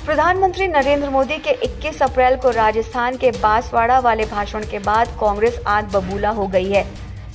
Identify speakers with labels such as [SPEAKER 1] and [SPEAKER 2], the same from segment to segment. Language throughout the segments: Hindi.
[SPEAKER 1] प्रधानमंत्री नरेंद्र मोदी के 21 अप्रैल को राजस्थान के बांसवाड़ा वाले भाषण के बाद कांग्रेस आग बबूला हो गई है।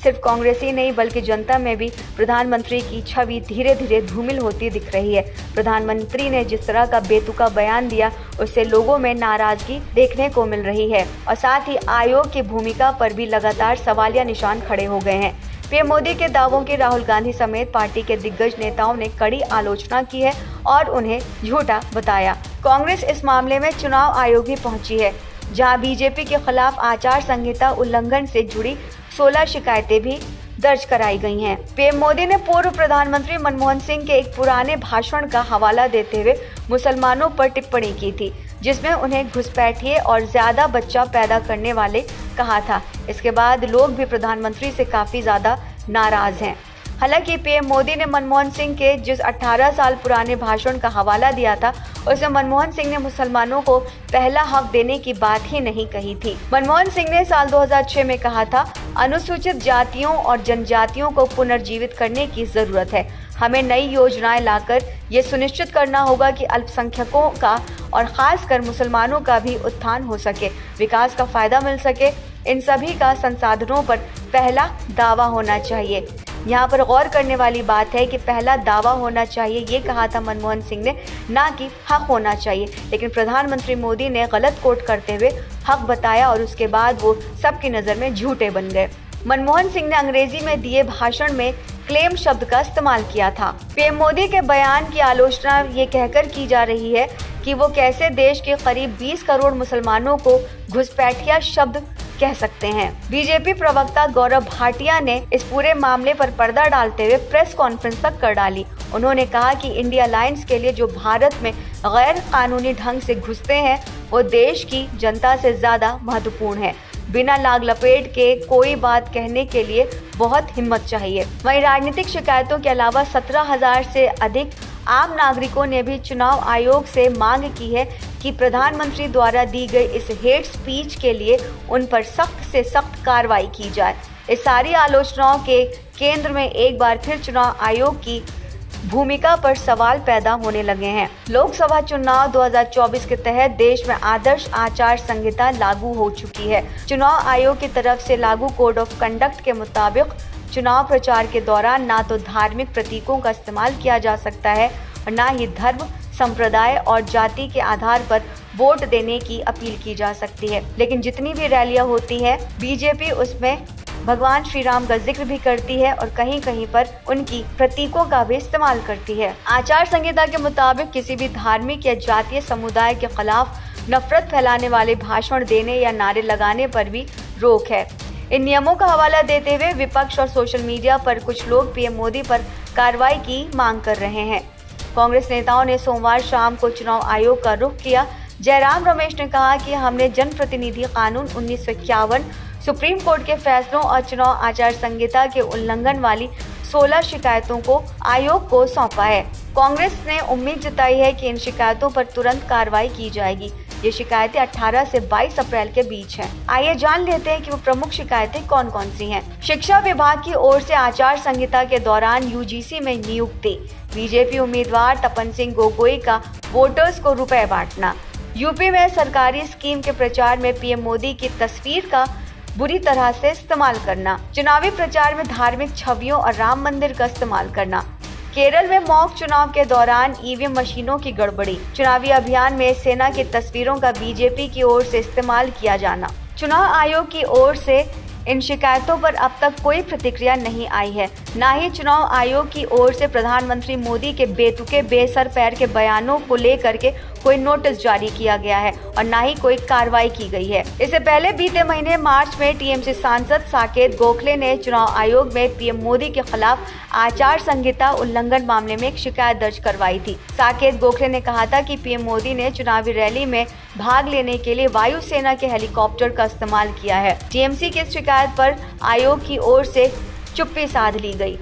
[SPEAKER 1] सिर्फ कांग्रेस ही नहीं बल्कि जनता में भी प्रधानमंत्री की छवि धीरे धीरे धूमिल होती दिख रही है। प्रधानमंत्री ने जिस तरह का बेतुका बयान दिया उससे लोगों में नाराजगी देखने को मिल रही है और साथ ही आयोग की भूमिका पर भी लगातार सवालिया निशान खड़े हो गए हैं। पीएम मोदी के दावों की राहुल गांधी समेत पार्टी के दिग्गज नेताओं ने कड़ी आलोचना की है और उन्हें झूठा बताया। कांग्रेस इस मामले में चुनाव आयोग भी पहुंची है, जहां बीजेपी के खिलाफ आचार संहिता उल्लंघन से जुड़ी 16 शिकायतें भी दर्ज कराई गई हैं। पीएम मोदी ने पूर्व प्रधानमंत्री मनमोहन सिंह के एक पुराने भाषण का हवाला देते हुए मुसलमानों पर टिप्पणी की थी, जिसमें उन्हें घुसपैठिए और ज्यादा बच्चा पैदा करने वाले कहा था। इसके बाद लोग भी प्रधानमंत्री से काफी ज्यादा नाराज हैं। हालांकि पीएम मोदी ने मनमोहन सिंह के जिस 18 साल पुराने भाषण का हवाला दिया था, उसमें मनमोहन सिंह ने मुसलमानों को पहला हक देने की बात ही नहीं कही थी। मनमोहन सिंह ने साल 2006 में कहा था, अनुसूचित जातियों और जनजातियों को पुनर्जीवित करने की जरूरत है। हमें नई योजनाएं लाकर ये सुनिश्चित करना होगा कि अल्पसंख्यकों का और खासकर मुसलमानों का भी उत्थान हो सके, विकास का फायदा मिल सके। इन सभी का संसाधनों पर पहला दावा होना चाहिए। यहाँ पर गौर करने वाली बात है कि पहला दावा होना चाहिए ये कहा था मनमोहन सिंह ने, ना कि हक होना चाहिए। लेकिन प्रधानमंत्री मोदी ने गलत कोट करते हुए हक बताया और उसके बाद वो सबकी नज़र में झूठे बन गए। मनमोहन सिंह ने अंग्रेजी में दिए भाषण में क्लेम शब्द का इस्तेमाल किया था। पीएम मोदी के बयान की आलोचना ये कहकर की जा रही है कि वो कैसे देश के करीब 20 करोड़ मुसलमानों को घुसपैठिया शब्द कह सकते हैं। बीजेपी प्रवक्ता गौरव भाटिया ने इस पूरे मामले पर पर्दा डालते हुए प्रेस कॉन्फ्रेंस तक कर डाली। उन्होंने कहा कि इंडिया अलायंस के लिए जो भारत में गैर कानूनी ढंग से घुसते हैं वो देश की जनता से ज्यादा महत्वपूर्ण है। बिना लाग लपेट के कोई बात कहने के लिए बहुत हिम्मत चाहिए। वहीं राजनीतिक शिकायतों के अलावा 17,000 से अधिक आम नागरिकों ने भी चुनाव आयोग से मांग की है कि प्रधानमंत्री द्वारा दी गई इस हेट स्पीच के लिए उन पर सख्त से सख्त कार्रवाई की जाए। इस सारी आलोचनाओं के केंद्र में एक बार फिर चुनाव आयोग की भूमिका पर सवाल पैदा होने लगे हैं। लोकसभा चुनाव 2024 के तहत देश में आदर्श आचार संहिता लागू हो चुकी है। चुनाव आयोग की तरफ से लागू कोड ऑफ कंडक्ट के मुताबिक चुनाव प्रचार के दौरान ना तो धार्मिक प्रतीकों का इस्तेमाल किया जा सकता है और ना ही धर्म, संप्रदाय और जाति के आधार पर वोट देने की अपील की जा सकती है। लेकिन जितनी भी रैलियां होती है, बीजेपी उसमें भगवान श्री राम का जिक्र भी करती है और कहीं कहीं पर उनकी प्रतीकों का भी इस्तेमाल करती है। आचार संहिता के मुताबिक किसी भी धार्मिक या जातीय समुदाय के खिलाफ नफरत फैलाने वाले भाषण देने या नारे लगाने पर भी रोक है। इन नियमों का हवाला देते हुए विपक्ष और सोशल मीडिया पर कुछ लोग पीएम मोदी पर कार्रवाई की मांग कर रहे हैं। कांग्रेस नेताओं ने सोमवार शाम को चुनाव आयोग का रुख किया। जयराम रमेश ने कहा कि हमने जनप्रतिनिधि कानून 1951, सुप्रीम कोर्ट के फैसलों और चुनाव आचार संहिता के उल्लंघन वाली 16 शिकायतों को आयोग को सौंपा है। कांग्रेस ने उम्मीद जताई है कि इन शिकायतों पर तुरंत कार्रवाई की जाएगी। ये शिकायतें 18 से 22 अप्रैल के बीच हैं। आइए जान लेते हैं कि वो प्रमुख शिकायतें कौन कौन सी हैं। शिक्षा विभाग की ओर से आचार संहिता के दौरान यूजीसी में नियुक्ति, बीजेपी उम्मीदवार तपन सिंह गोगोई का वोटर्स को रुपए बांटना, यूपी में सरकारी स्कीम के प्रचार में पीएम मोदी की तस्वीर का बुरी तरह से इस्तेमाल करना, चुनावी प्रचार में धार्मिक छवियों और राम मंदिर का इस्तेमाल करना, केरल में मॉक चुनाव के दौरान ईवीएम मशीनों की गड़बड़ी, चुनावी अभियान में सेना की तस्वीरों का बीजेपी की ओर से इस्तेमाल किया जाना। चुनाव आयोग की ओर से इन शिकायतों पर अब तक कोई प्रतिक्रिया नहीं आई है। न ही चुनाव आयोग की ओर से प्रधानमंत्री मोदी के बेतुके बेसर पैर के बयानों को लेकर के कोई नोटिस जारी किया गया है और न ही कोई कार्रवाई की गई है। इससे पहले बीते महीने मार्च में टीएमसी सांसद साकेत गोखले ने चुनाव आयोग में पीएम मोदी के खिलाफ आचार संहिता उल्लंघन मामले में एक शिकायत दर्ज करवाई थी। साकेत गोखले ने कहा था कि पीएम मोदी ने चुनावी रैली में भाग लेने के लिए वायुसेना के हेलीकॉप्टर का इस्तेमाल किया है। टीएमसी की शिकायत पर आयोग की ओर से चुप्पी साध ली गई।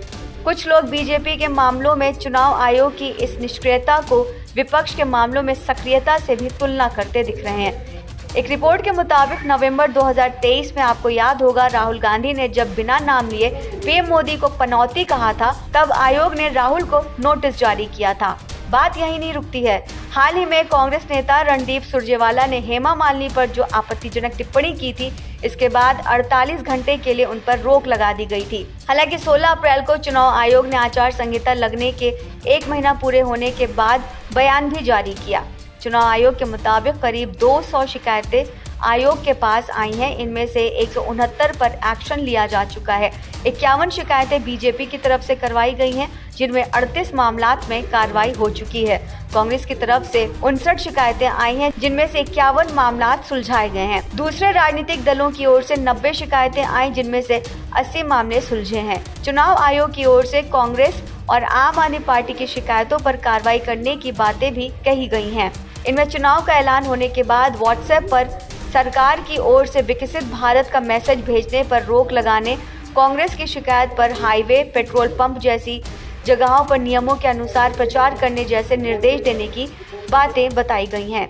[SPEAKER 1] कुछ लोग बीजेपी के मामलों में चुनाव आयोग की इस निष्क्रियता को विपक्ष के मामलों में सक्रियता से भी तुलना करते दिख रहे हैं। एक रिपोर्ट के मुताबिक नवंबर 2023 में आपको याद होगा, राहुल गांधी ने जब बिना नाम लिए पीएम मोदी को पनौती कहा था, तब आयोग ने राहुल को नोटिस जारी किया था। बात यही नहीं रुकती है। हाल ही में कांग्रेस नेता रणदीप सुरजेवाला ने हेमा मालिनी पर जो आपत्तिजनक टिप्पणी की थी, इसके बाद 48 घंटे के लिए उन पर रोक लगा दी गई थी। हालांकि 16 अप्रैल को चुनाव आयोग ने आचार संहिता लगने के 1 महीना पूरे होने के बाद बयान भी जारी किया। चुनाव आयोग के मुताबिक करीब 200 शिकायतें आयोग के पास आई हैं। इनमें से 169 पर एक्शन लिया जा चुका है। 51 शिकायतें बीजेपी की तरफ से करवाई गई हैं, जिनमें 38 मामलात में कार्रवाई हो चुकी है। कांग्रेस की तरफ से 59 शिकायतें आई हैं, जिनमें से 51 मामलात सुलझाए गए हैं। दूसरे राजनीतिक दलों की ओर से 90 शिकायतें आई, जिनमें से 80 मामले सुलझे हैं। चुनाव आयोग की ओर से कांग्रेस और आम आदमी पार्टी की शिकायतों पर कार्रवाई करने की बातें भी कही गई हैं। इनमें चुनाव का ऐलान होने के बाद व्हाट्सएप पर सरकार की ओर से विकसित भारत का मैसेज भेजने पर रोक लगाने, कांग्रेस की शिकायत पर हाईवे, पेट्रोल पंप जैसी जगहों पर नियमों के अनुसार प्रचार करने जैसे निर्देश देने की बातें बताई गई हैं।